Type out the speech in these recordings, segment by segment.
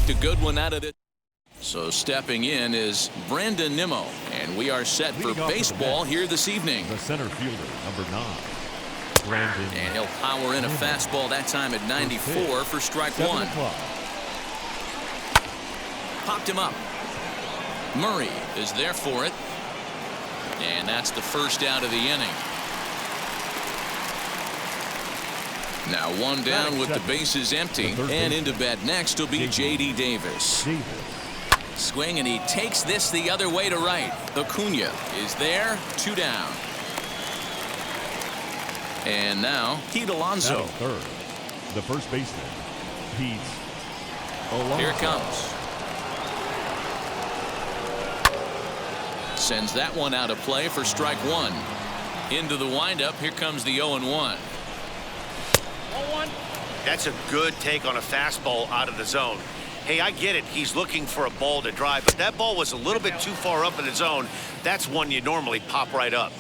expect a good one out of it. So stepping in is Brandon Nimmo, and we are set for baseball here this evening. The center fielder, number 9, Brandon. And he'll power in a fastball that time at 94 for strike 1. Popped him up. Murray is there for it. And that's the first out of the inning. Now one down with the bases empty, and into bat next will be J.D. Davis. Swing, and he takes this the other way to right. Acuna is there, 2 down. And now Pete Alonso. Third, the first baseman, Pete Alonso. Here it comes. Sends that one out of play for strike 1. Into the windup. Here comes the 0-1. That's a good take on a fastball out of the zone. Hey, I get it. He's looking for a ball to drive, but that ball was a little bit too far up in the zone. That's one you normally pop right up.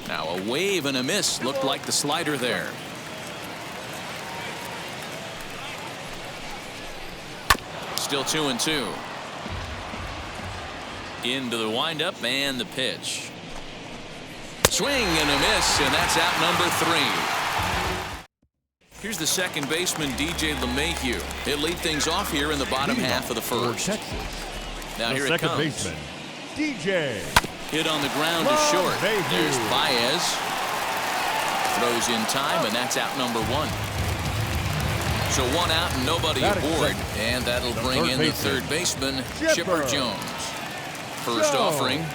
Now a wave and a miss. Looked like the slider there. Still 2-2. Into the windup and the pitch. Swing and a miss, and that's out number 3. Here's the second baseman, DJ LeMahieu. He'll lead things off here in the bottom half of the first. Now here it comes. Baseman, DJ. Hit on the ground to short. There's Baez. Throws in time, and that's out number 1. So 1 out and nobody aboard, and that'll bring in the third baseman, Chipper Jones. First offering.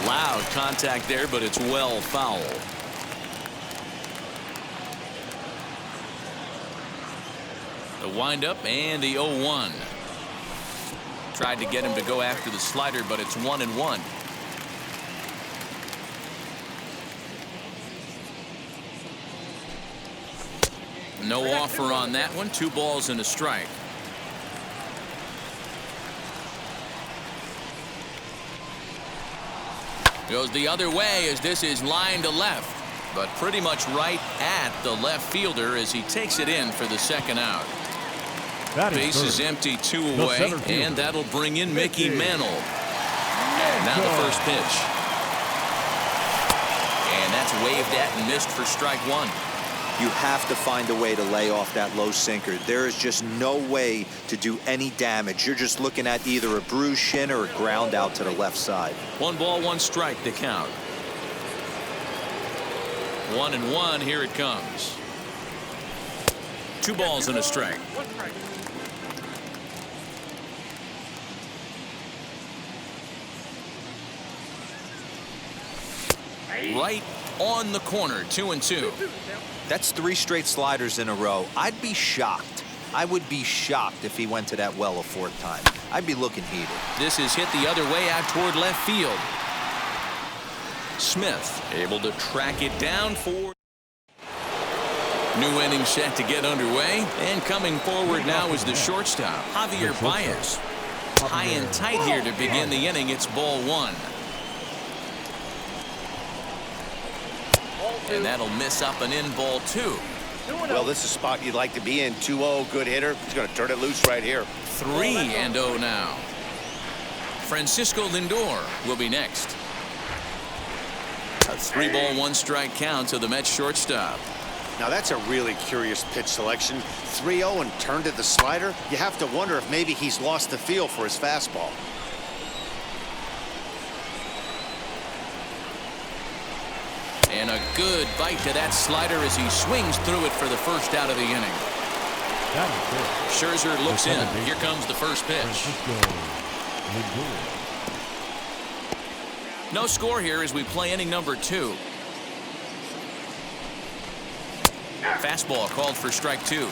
Loud contact there, but it's well foul. The windup and the 0-1. Tried to get him to go after the slider, but it's 1-1. No offer on that one. 2 balls and a strike. Goes the other way as this is line to left, but pretty much right at the left fielder as he takes it in for the second out. Base is empty, 2 away, and that'll bring in Mickey Mantle. And now the first pitch. And that's waved at and missed for strike 1. You have to find a way to lay off that low sinker. There is just no way to do any damage. You're just looking at either a bruised shin or a ground out to the left side. 1 ball, 1 strike to count. 1-1. Here it comes. 2 balls and a strike. Right on the corner. 2-2. That's 3 straight sliders in a row. I'd be shocked. I would be shocked if he went to that well a 4th time. I'd be looking heated. This is hit the other way out toward left field. Smith able to track it down for. New inning set to get underway, and coming forward now is the shortstop, Javier Baez. High and tight here to begin the inning. It's ball 1. And that'll miss up and in ball 2. Well, this is a spot you'd like to be in. 2-0, good hitter. He's going to turn it loose right here. 3-0 now. Francisco Lindor will be next. A 3 ball, 1 strike count to the Mets shortstop. Now that's a really curious pitch selection. 3-0 and turned to the slider. You have to wonder if maybe he's lost the feel for his fastball. And a good bite to that slider as he swings through it for the first out of the inning. Scherzer looks in. Here comes the first pitch. No score here as we play inning number 2. Fastball called for strike 2.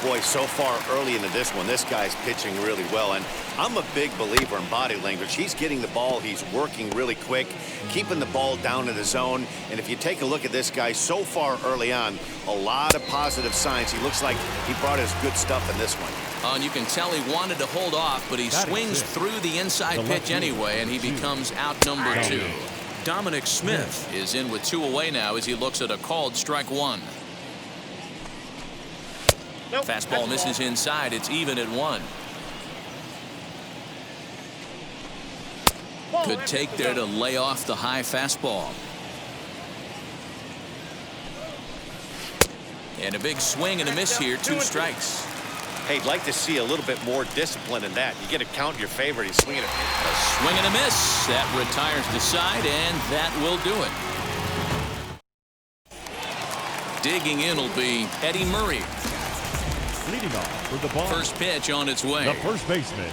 Boy, so far early into this one, this guy's pitching really well, and I'm a big believer in body language. He's getting the ball, he's working really quick, keeping the ball down in the zone, and if you take a look at this guy so far early on, a lot of positive signs. He looks like he brought his good stuff in this one. And you can tell he wanted to hold off, but he swings through the inside pitch anyway, and he becomes out number 2. Dominic Smith is in with 2 away now as he looks at a called strike 1. Fastball misses inside. It's even at 1. Good take there to lay off the high fastball. And a big swing and a miss here. 2 strikes. Hey, I'd like to see a little bit more discipline in that. You get a count in your favor. He's swinging it. A swing and a miss. That retires the side, and that will do it. Digging in will be Eddie Murray. Leading off for the ball. First pitch on its way. The first baseman,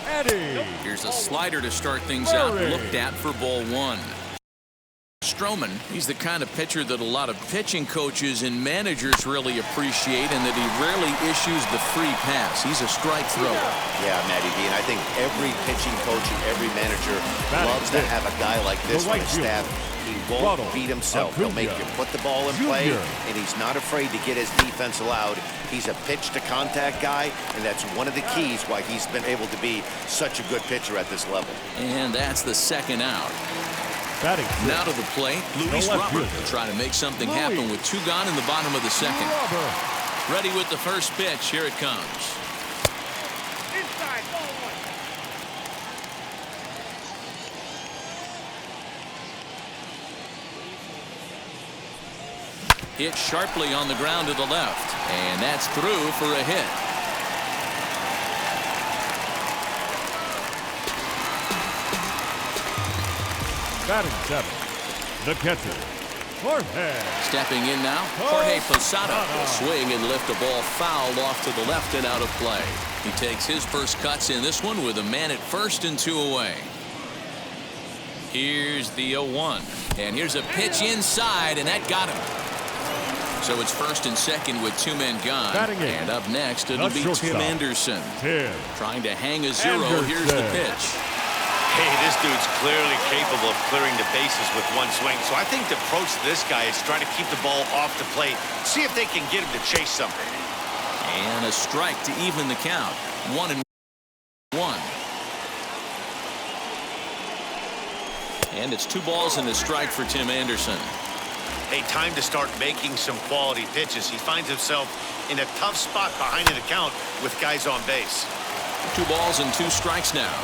Eddie. Here's a slider to start things out. Looked at for ball 1. Stroman, he's the kind of pitcher that a lot of pitching coaches and managers really appreciate, and that he rarely issues the free pass. He's a strike thrower. Yeah, Matty D, and I think every pitching coach and every manager loves to have a guy like this on his staff. He won't beat himself. He'll make you put the ball in play, and he's not afraid to get his defense allowed. He's a pitch-to-contact guy, and that's one of the keys why he's been able to be such a good pitcher at this level. And that's the second out. Now to the plate, Luis Robert will try to make something happen with 2 gone in the bottom of the second. Ready with the first pitch. Here it comes. Inside, ball 1. Hit sharply on the ground to the left, and that's through for a hit. Batting 7th, the catcher, Jorge. Stepping in now, Jorge Posada will swing and lift a ball fouled off to the left and out of play. He takes his first cuts in this one with a man at first and 2 away. Here's the 0-1, and here's a pitch inside, and that got him. So it's first and second with 2 men gone. And up next, it'll be Tim Anderson. Trying to hang a 0. Here's the pitch. Hey, this dude's clearly capable of clearing the bases with 1 swing. So I think the approach to this guy is trying to keep the ball off the plate. See if they can get him to chase something. And a strike to even the count. 1-1. And it's 2 balls and a strike for Tim Anderson. Hey, time to start making some quality pitches. He finds himself in a tough spot behind an account with guys on base. 2 balls and 2 strikes now.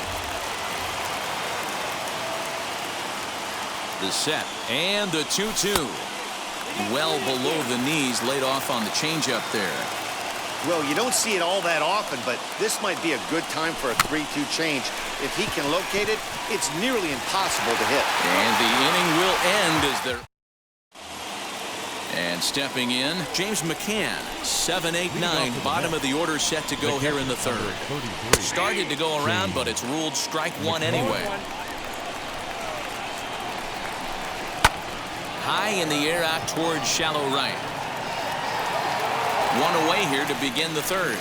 The set and the 2-2. Well below the knees, laid off on the changeup there. Well, you don't see it all that often, but this might be a good time for a 3-2 change. If he can locate it, it's nearly impossible to hit. And the inning will end as they're... And stepping in, James McCann, 7-8-9, bottom of the order set to go here in the 3rd. Started to go around, but it's ruled strike 1 anyway. High in the air out towards shallow right. 1 away here to begin the 3rd.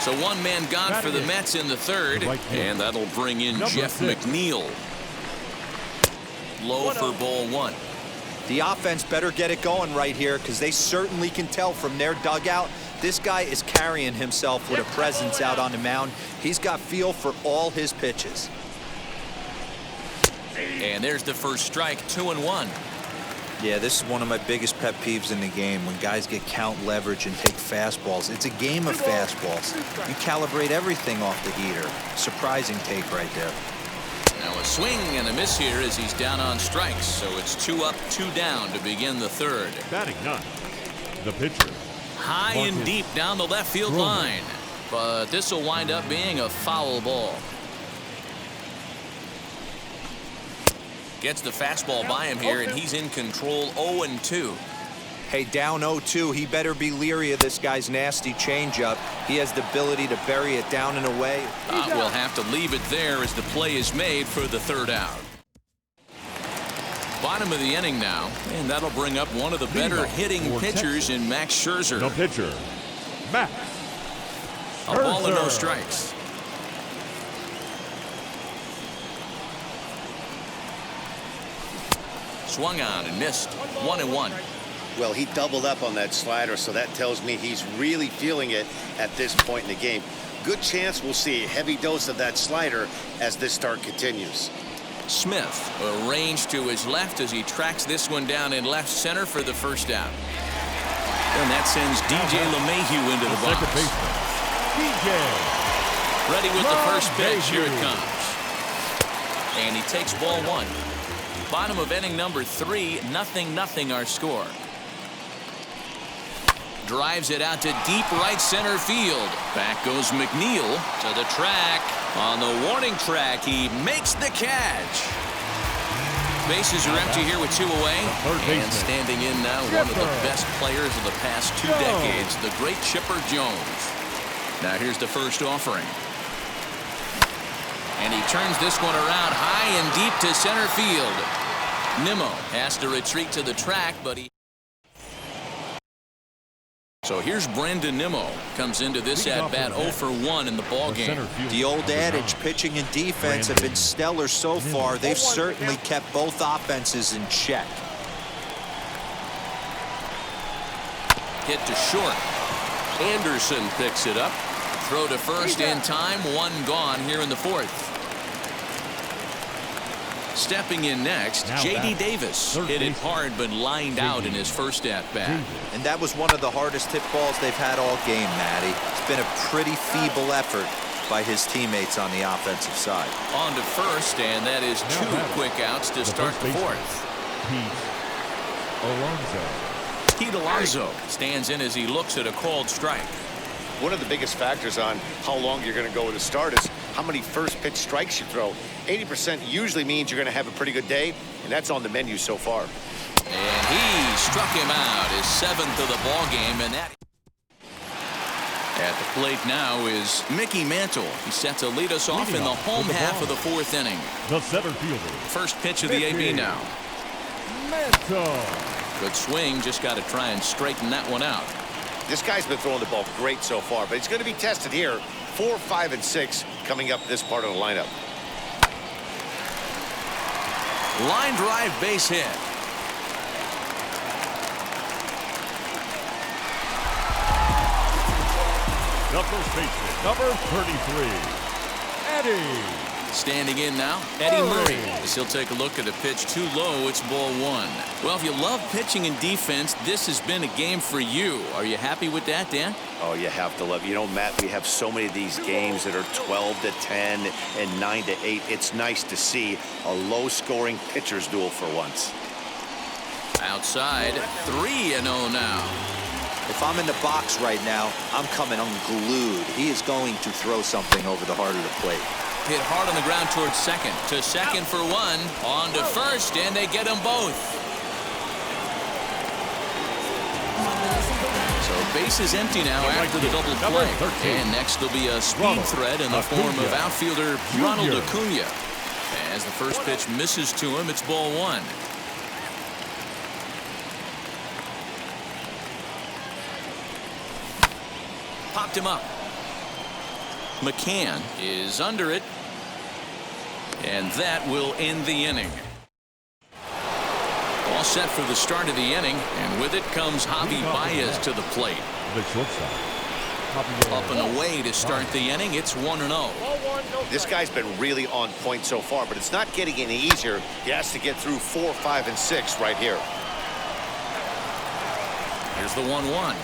So 1 man gone for the Mets in the 3rd, and that'll bring in Jeff McNeil. Low for ball 1. The offense better get it going right here, because they certainly can tell from their dugout this guy is carrying himself with a presence out on the mound. He's got feel for all his pitches. And there's the first strike. 2-1. Yeah, this is one of my biggest pet peeves in the game, when guys get count leverage and take fastballs. It's a game of fastballs. You calibrate everything off the heater. Surprising take right there. Now a swing and a miss here as he's down on strikes. So it's 2 up, 2 down to begin the 3rd. Batting 9th, the pitcher. High and deep down the left field line. But this will wind up being a foul ball. Gets the fastball by him here, and he's in control. 0-2. Hey, down 0-2, he better be leery of this guy's nasty changeup. He has the ability to bury it down and away. We'll have to leave it there as the play is made for the 3rd out. Bottom of the inning now, and that'll bring up one of the better hitting pitchers in Max Scherzer. The pitcher, Max Scherzer. A ball and no strikes. Swung on and missed. 1-1. Well, he doubled up on that slider, so that tells me he's really feeling it at this point in the game. Good chance we'll see a heavy dose of that slider as this start continues. Smith arranged to his left as he tracks this one down in left center for the first out. And that sends DJ LeMahieu into the box. Second baseman, DJ. Ready with the first pitch. Here it comes. And he takes ball one. Bottom of inning number 3, 0-0 our score. Drives it out to deep right center field. Back goes McNeil to the track. On the warning track, he makes the catch. Bases are empty here with 2 away. And standing in now, one of the best players of the past 2 decades, the great Chipper Jones. Now here's the first offering. And he turns this one around high and deep to center field. Nimmo has to retreat to the track, but he... So here's Brandon Nimmo. Comes into this at-bat 0 for 1 in the ballgame. The old adage, pitching and defense have been stellar so far. They've certainly kept both offenses in check. Hit to short. Anderson picks it up. Throw to first in time. 1 gone here in the 4th. Stepping in next, J.D. Davis. Hit it hard but lined out in his first at-bat. And that was one of the hardest hit balls they've had all game, Matty. It's been a pretty feeble effort by his teammates on the offensive side. On to first, and that is 2 quick outs to start the 4th. Pete Alonso stands in as he looks at a called strike. One of the biggest factors on how long you're going to go with a start is how many first pitch strikes you throw. 80% usually means you're going to have a pretty good day, and that's on the menu so far. And he struck him out, his 7th of the ball game, and that... At the plate now is Mickey Mantle. He's set to lead us off in the home half of the 4th inning. The center fielder. First pitch of the AB now. Mantle. Good swing, just got to try and straighten that one out. This guy's been throwing the ball great so far, but he's going to be tested here. 4, 5, and 6 coming up this part of the lineup. Line drive base hit. The first baseman, number 33, Eddie. Standing in now, Eddie Murray. As he'll take a look at a pitch too low, it's ball 1. Well, if you love pitching and defense, this has been a game for you. Are you happy with that, Dan? Oh, you have to love. You know, Matt, we have so many of these games that are 12-10 and 9-8. It's nice to see a low-scoring pitcher's duel for once. Outside, 3-0 now. If I'm in the box right now, I'm coming unglued. He is going to throw something over the heart of the plate. Hit hard on the ground towards second. To second for 1. On to first, and they get them both. So base is empty now after the double play. And next will be a speed threat in the form of outfielder Ronald Acuna. As the first pitch misses to him, it's ball 1. Popped him up. McCann is under it. And that will end the inning. All set for the start of the inning, and with it comes Javi Baez to the plate. Up and away to start the inning. It's 1-0. This guy's been really on point so far, but it's not getting any easier. He has to get through 4, 5, and 6 right here. Here's the 1-1.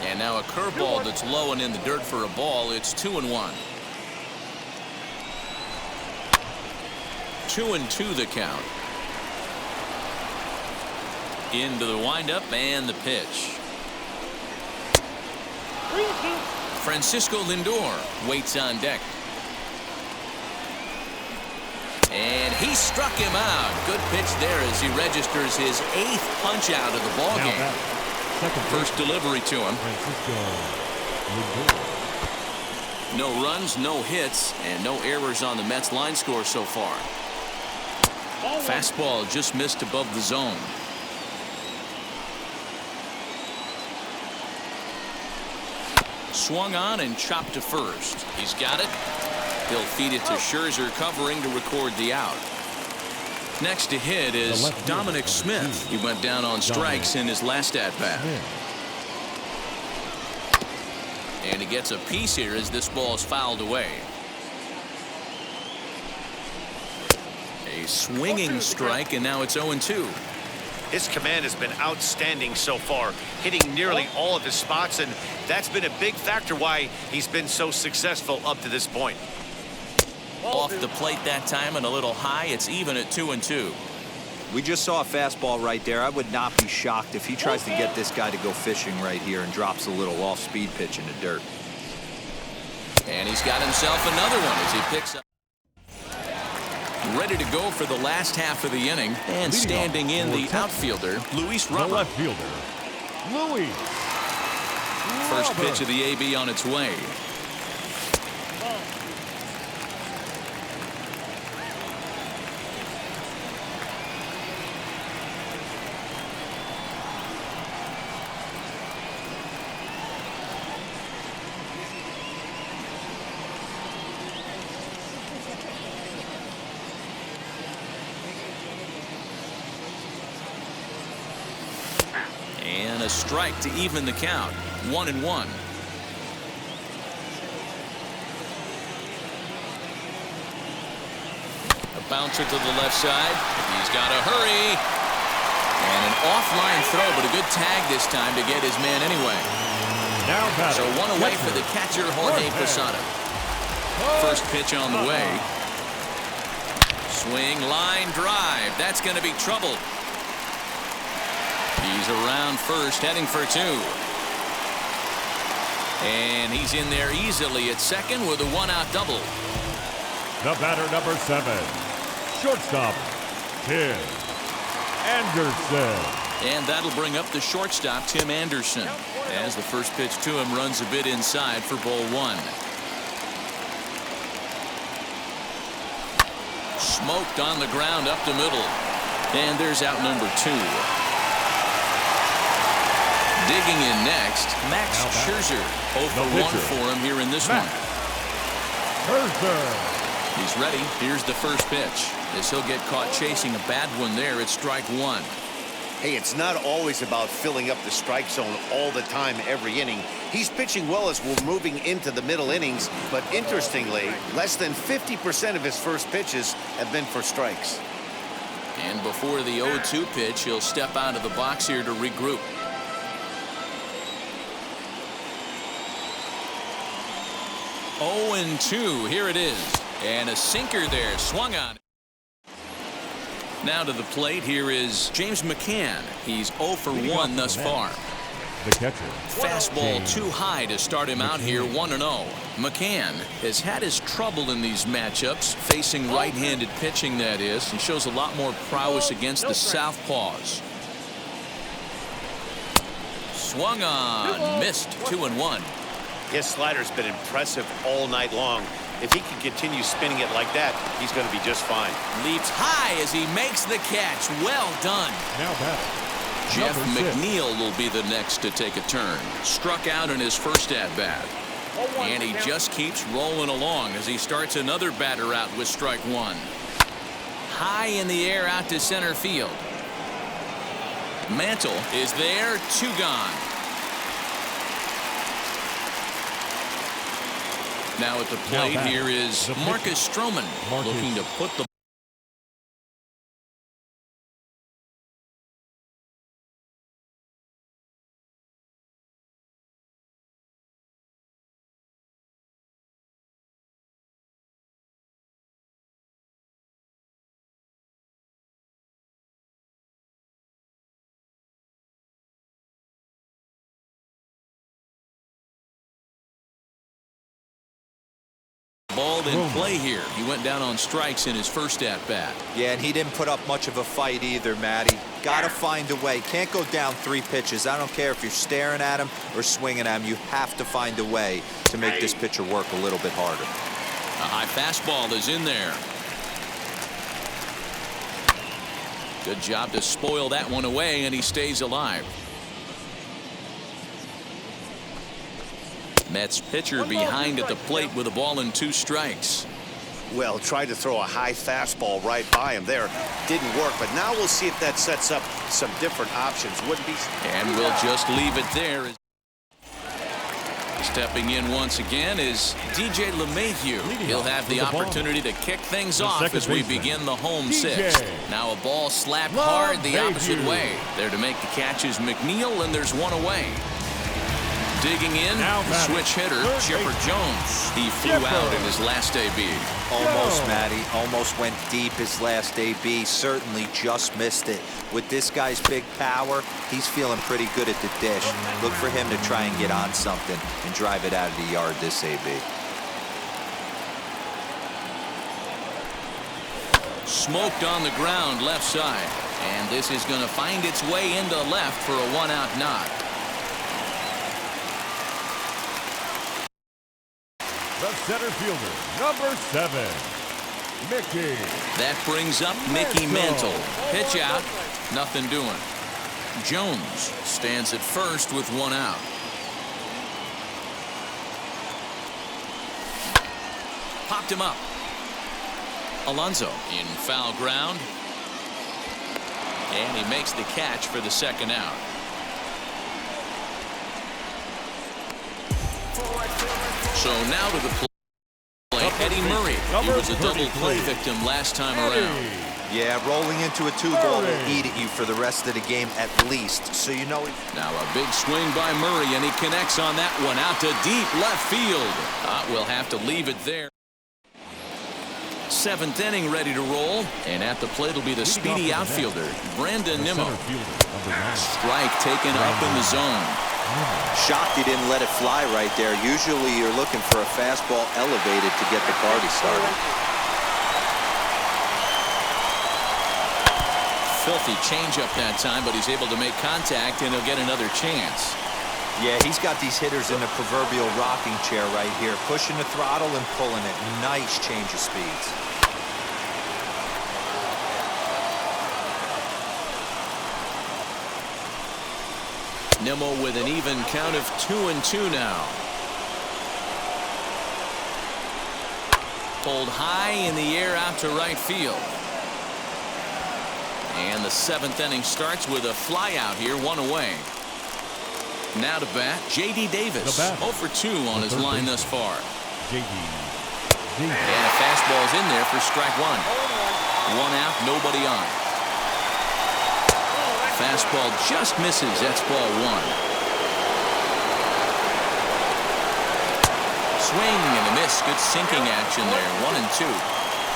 And now a curveball that's low and in the dirt for a ball. It's 2-1. 2-2 the count. Into the windup and the pitch. Francisco Lindor waits on deck. And he struck him out. Good pitch there as he registers his 8th punch out of the ball game. First delivery to him. No runs, no hits, and no errors on the Mets line score so far. Fastball just missed above the zone. Swung on and chopped to first. He's got it. He'll feed it to Scherzer, covering to record the out. Next to hit is Dominic Smith. He went down on strikes in his last at-bat. And he gets a piece here as this ball is fouled away. A swinging strike, and now it's 0-2. His command has been outstanding so far, hitting nearly all of his spots, and that's been a big factor why he's been so successful up to this point. Off the plate that time and a little high. It's even at 2-2. We just saw a fastball right there. I would not be shocked if he tries to get this guy to go fishing right here and drops a little off-speed pitch in the dirt. And he's got himself another one as he picks up. Ready to go for the last half of the inning. And standing in the outfielder, Luis The Robert. left fielder, Luis. First pitch of the AB on its way. And a strike to even the count. 1-1. A bouncer to the left side. He's got to hurry. And an offline throw, but a good tag this time to get his man anyway. Now batting. So one away for the catcher, Jorge Posada. First pitch on the way. Swing, line drive. That's going to be trouble. He's around first, heading for 2. And he's in there easily at second with a 1-out double. The batter, number 7, shortstop, Tim Anderson. And that'll bring up the shortstop, Tim Anderson, as the first pitch to him runs a bit inside for ball 1. Smoked on the ground up the middle. And there's out number 2. Digging in next, Max Scherzer. 0 for 1 for him here in this one. Scherzer. He's ready. Here's the first pitch. As he'll get caught chasing a bad one there, it's strike 1. Hey, it's not always about filling up the strike zone all the time every inning. He's pitching well as we're moving into the middle innings, but interestingly, less than 50% of his first pitches have been for strikes. And before the 0-2 pitch, he'll step out of the box here to regroup. Oh, 0-2. Here it is. And a sinker there. Swung on. Now to the plate. Here is James McCann. He's 0 for 1 thus far. The catcher. Fastball too high to start him out here. 1-0. McCann has had his trouble in these matchups, facing right-handed pitching, that is. He shows a lot more prowess against the southpaws. Swung on. Missed. 2-1. His slider's been impressive all night long. If he can continue spinning it like that, he's going to be just fine. Leaps high as he makes the catch. Well done. Now batting, Jeff number 6. McNeil will be the next to take a turn. Struck out in his first at-bat. And he just keeps rolling along as he starts another batter out with strike 1. High in the air out to center field. Mantle is there. 2 gone. Now at the plate here is Marcus Stroman, looking to put the ball in play here. He went down on strikes in his first at-bat. Yeah, and he didn't put up much of a fight either, Matty. Gotta find a way. Can't go down 3 pitches. I don't care if you're staring at him or swinging at him. You have to find a way to make this pitcher work a little bit harder. A high fastball is in there. Good job to spoil that one away, and he stays alive. Mets pitcher behind at the plate with a ball and 2 strikes. Well, tried to throw a high fastball right by him there. Didn't work, but now we'll see if that sets up some different options. Wouldn't be. And we'll just leave it there. Stepping in once again is DJ LeMahieu. He'll have the opportunity to kick things off as we begin the home sixth. Now a ball slapped hard the opposite way. There to make the catch is McNeil, and there's one away. Digging in, the switch hitter, Chipper Jones. He flew out in his last AB. Almost, Matty. Almost went deep his last AB. Certainly just missed it. With this guy's big power, he's feeling pretty good at the dish. Look for him to try and get on something and drive it out of the yard this AB. Smoked on the ground left side. And this is going to find its way into left for a one-out knock. The center fielder, number 7, Mickey. That brings up Mickey Mantle. Pitch out, nothing doing. Jones stands at first with one out. Popped him up. Alonso in foul ground. And he makes the catch for the second out. So now to the plate, Eddie Murray. He was a double play victim last time around. Yeah, rolling into a 2-ball will eat at you for the rest of the game at least. So you know. Now a big swing by Murray, and he connects on that one out to deep left field. We'll have to leave it there. 7th inning ready to roll, and at the plate will be the speedy outfielder, Brandon Nimmo. Strike taken up in the zone. Shocked he didn't let it fly right there. Usually you're looking for a fastball elevated to get the party started. Filthy changeup that time, but he's able to make contact, and he'll get another chance. Yeah, he's got these hitters in a proverbial rocking chair right here, pushing the throttle and pulling it. Nice change of speeds. Nimmo with an even count of 2-2 now. Pulled high in the air out to right field. And the 7th inning starts with a fly out here, one away. Now to bat, J.D. Davis. 0 for 2 on his line thus far. And a fastball's in there for strike one. One out, nobody on. Fastball just misses. That's ball one. Swing and a miss. Good sinking action there. 1-2.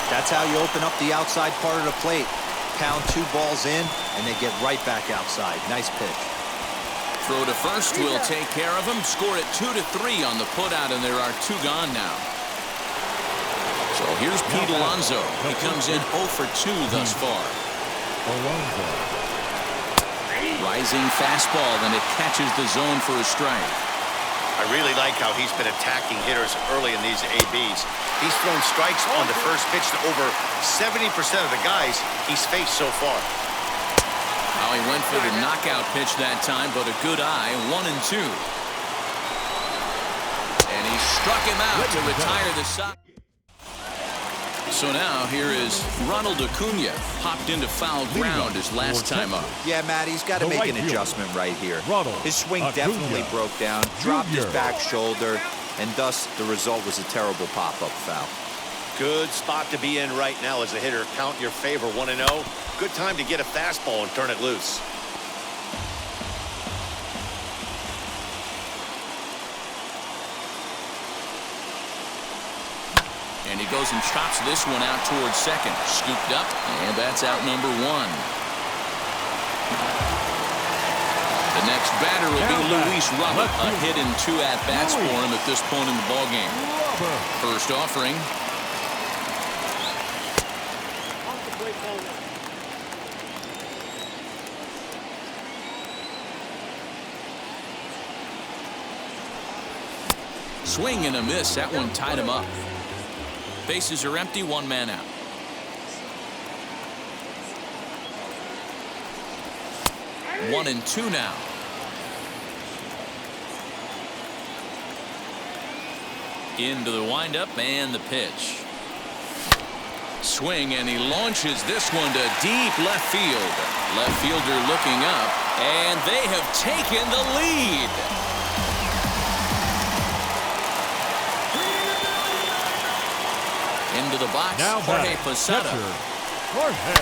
That's how you open up the outside part of the plate. Pound 2 balls in, and they get right back outside. Nice pitch. Throw to first will take care of him. Score it 2-3 on the putout, and there are 2 gone now. So here's Pete Alonso. He comes in 0 for 2 thus far. Rising fastball, and it catches the zone for a strike. I really like how he's been attacking hitters early in these ABs. He's thrown strikes on the first pitch to over 70% of the guys he's faced so far. Well, he went for the knockout pitch that time, but a good eye. 1-2. And he struck him out to retire the side. So now here is Ronald Acuna. Popped into foul ground his last time up. Yeah, Matt, he's got to make an adjustment right here. His swing definitely broke down, dropped his back shoulder, and thus the result was a terrible pop-up foul. Good spot to be in right now as a hitter. Count your favor, 1-0. Good time to get a fastball and turn it loose. And he goes and chops this one out towards second. Scooped up, and that's out number 1. The next batter will be Luis Robert. A hit in 2 at-bats for him at this point in the ballgame. First offering. Swing and a miss. That one tied him up. Bases are empty, 1 man out. One and 2 now. Into the windup and the pitch. Swing, and he launches this one to deep left field. Left fielder looking up, and they have taken the lead. the box, Now Jorge batting, Posada. catcher, Jorge.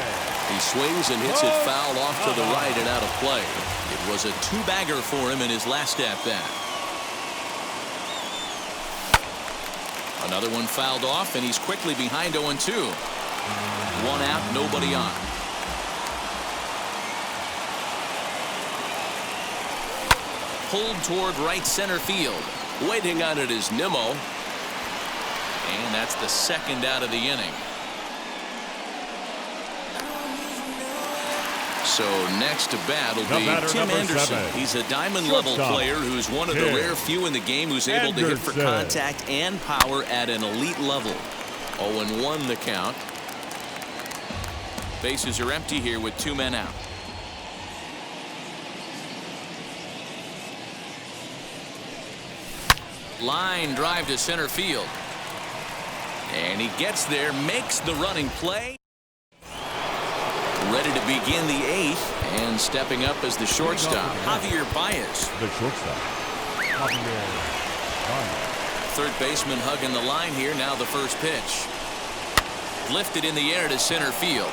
He swings and hits it foul off to the right and out of play. It was a two-bagger for him in his last at-bat. Another one fouled off, and he's quickly behind 0-2. One out, nobody on. Pulled toward right center field. Waiting on it is Nimmo. And that's the second out of the inning. So next to bat will be Tim Anderson. He's a diamond-level player who's one of the rare few in the game who's able to hit for contact and power at an elite level. 0-1 the count. Bases are empty here with 2 men out. Line drive to center field. And he gets there, makes the running play. Ready to begin the 8th, and stepping up as the shortstop, Javier Baez. The shortstop, Javier Baez. Third baseman hugging the line here. Now the first pitch. Lifted in the air to center field.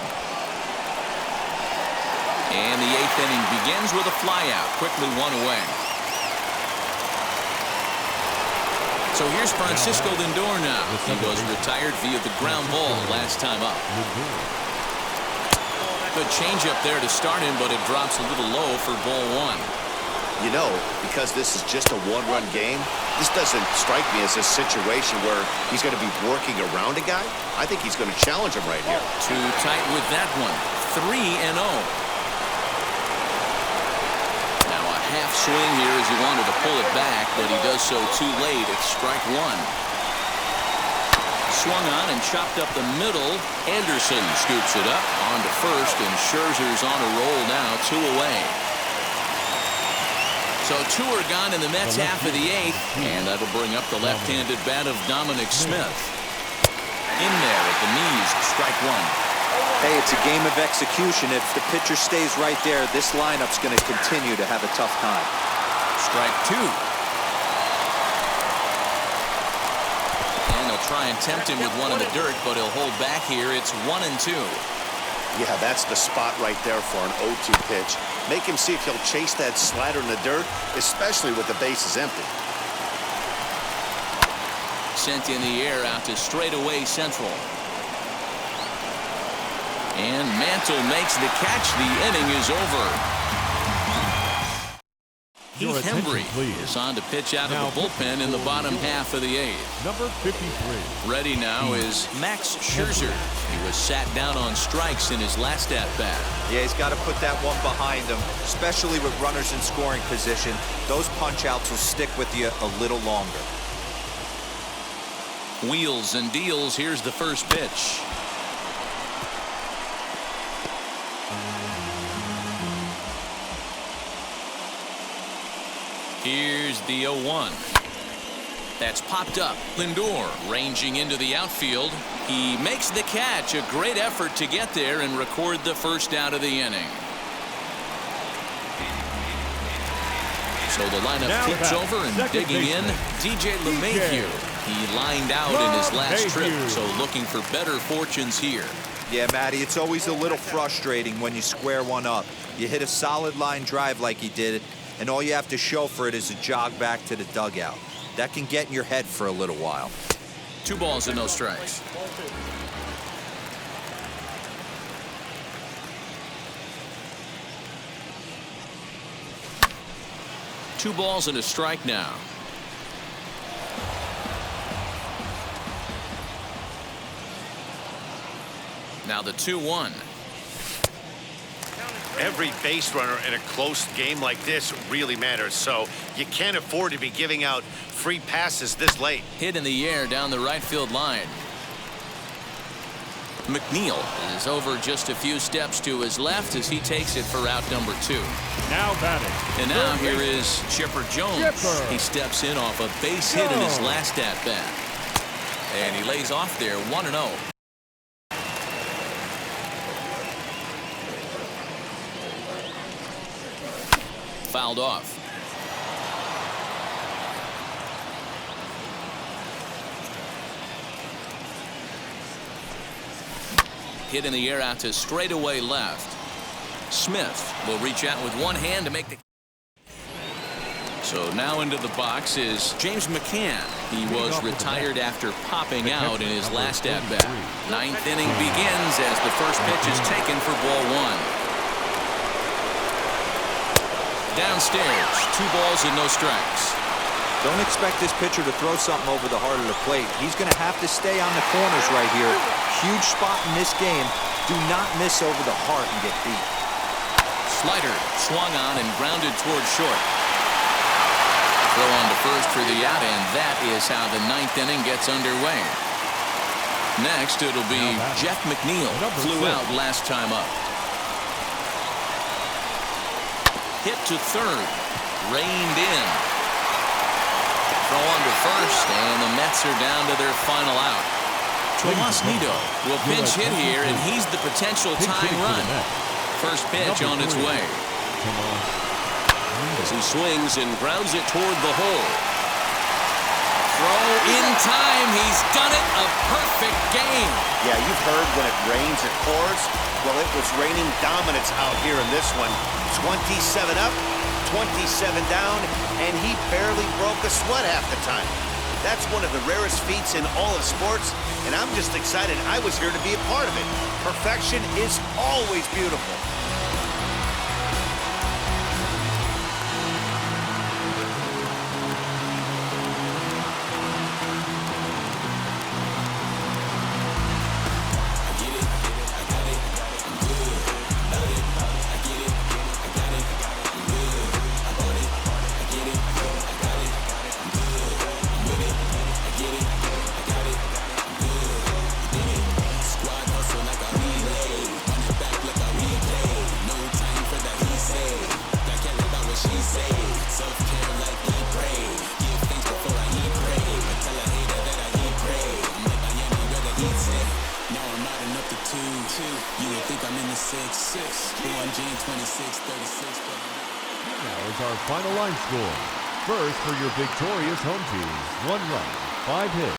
And the 8th inning begins with a flyout. Quickly one away. So here's Francisco Lindor now. He was retired via the ground ball last time up. Good changeup there to start him, but it drops a little low for ball 1. You know, because this is just a one-run game, this doesn't strike me as a situation where he's going to be working around a guy. I think he's going to challenge him right here. Too tight with that one. 3-0. Now a half swing here as he wanted to pull it back, but he does so too late. It's strike 1. Swung on and chopped up the middle. Anderson scoops it up onto first, and Scherzer's on a roll now, 2 away. So 2 are gone in the Mets half of the 8th, and that'll bring up the left-handed bat of Dominic Smith. In there at the knees, strike 1. Hey, it's a game of execution. If the pitcher stays right there, this lineup's going to continue to have a tough time. Strike 2. Try and tempt him with one in the dirt, but he'll hold back here. It's 1-2. Yeah, that's the spot right there for an 0-2 pitch. Make him see if he'll chase that slider in the dirt, especially with the bases empty. Sent in the air out to straightaway central. And Mantle makes the catch. The inning is over. Heath Hembry is on to pitch out of the bullpen in the bottom half of the 8th. Number 53. Ready now is Max Scherzer. He was sat down on strikes in his last at-bat. Yeah, he's got to put that one behind him, especially with runners in scoring position. Those punch-outs will stick with you a little longer. Wheels and deals. Here's the first pitch. Here's the 0-1. That's popped up. Lindor ranging into the outfield. He makes the catch. A great effort to get there and record the first out of the inning. So the lineup flips over and digging in. DJ LeMahieu. He lined out in his last trip, so looking for better fortunes here. Yeah, Matty, it's always a little frustrating when you square one up. You hit a solid line drive like he did, and all you have to show for it is a jog back to the dugout. That can get in your head for a little while. 2 balls and no strikes. Two balls and a strike now. Now the 2-1. Every base runner in a close game like this really matters, so you can't afford to be giving out free passes this late. Hit in the air down the right field line. McNeil is over just a few steps to his left as he takes it for out number 2. Now batting. And now here is Chipper Jones. He steps in off a base hit in his last at-bat. And he lays off there 1-0. Fouled off. hit in the air out to straightaway left. Smith will reach out with one hand to make the. So now into the box is James McCann. He was retired after popping out in his last at-bat. Ninth inning begins as the first pitch is taken for ball one. Downstairs, 2 balls and no strikes. Don't expect this pitcher to throw something over the heart of the plate. He's going to have to stay on the corners right here. Huge spot in this game. Do not miss over the heart and get beat. Slider swung on and grounded towards short. Throw on to first for the out, and that is how the 9th inning gets underway. Next, it'll be Jeff McNeil. Flew out last time up. Hit to third. Reined in. Throw on to first, and the Mets are down to their final out. Tomas Nido will pinch hit here, and he's the potential tying run. First pitch on its way. As he swings and grounds it toward the hole. Throw in time. He's done it. A perfect game. Yeah, you've heard when it rains, it pours. Well, it was raining dominance out here in this one. 27 up, 27 down, and he barely broke a sweat half the time. That's one of the rarest feats in all of sports, and I'm just excited I was here to be a part of it. Perfection is always beautiful. Now is our final line score. First for your victorious home team, 1 run, 5 hits.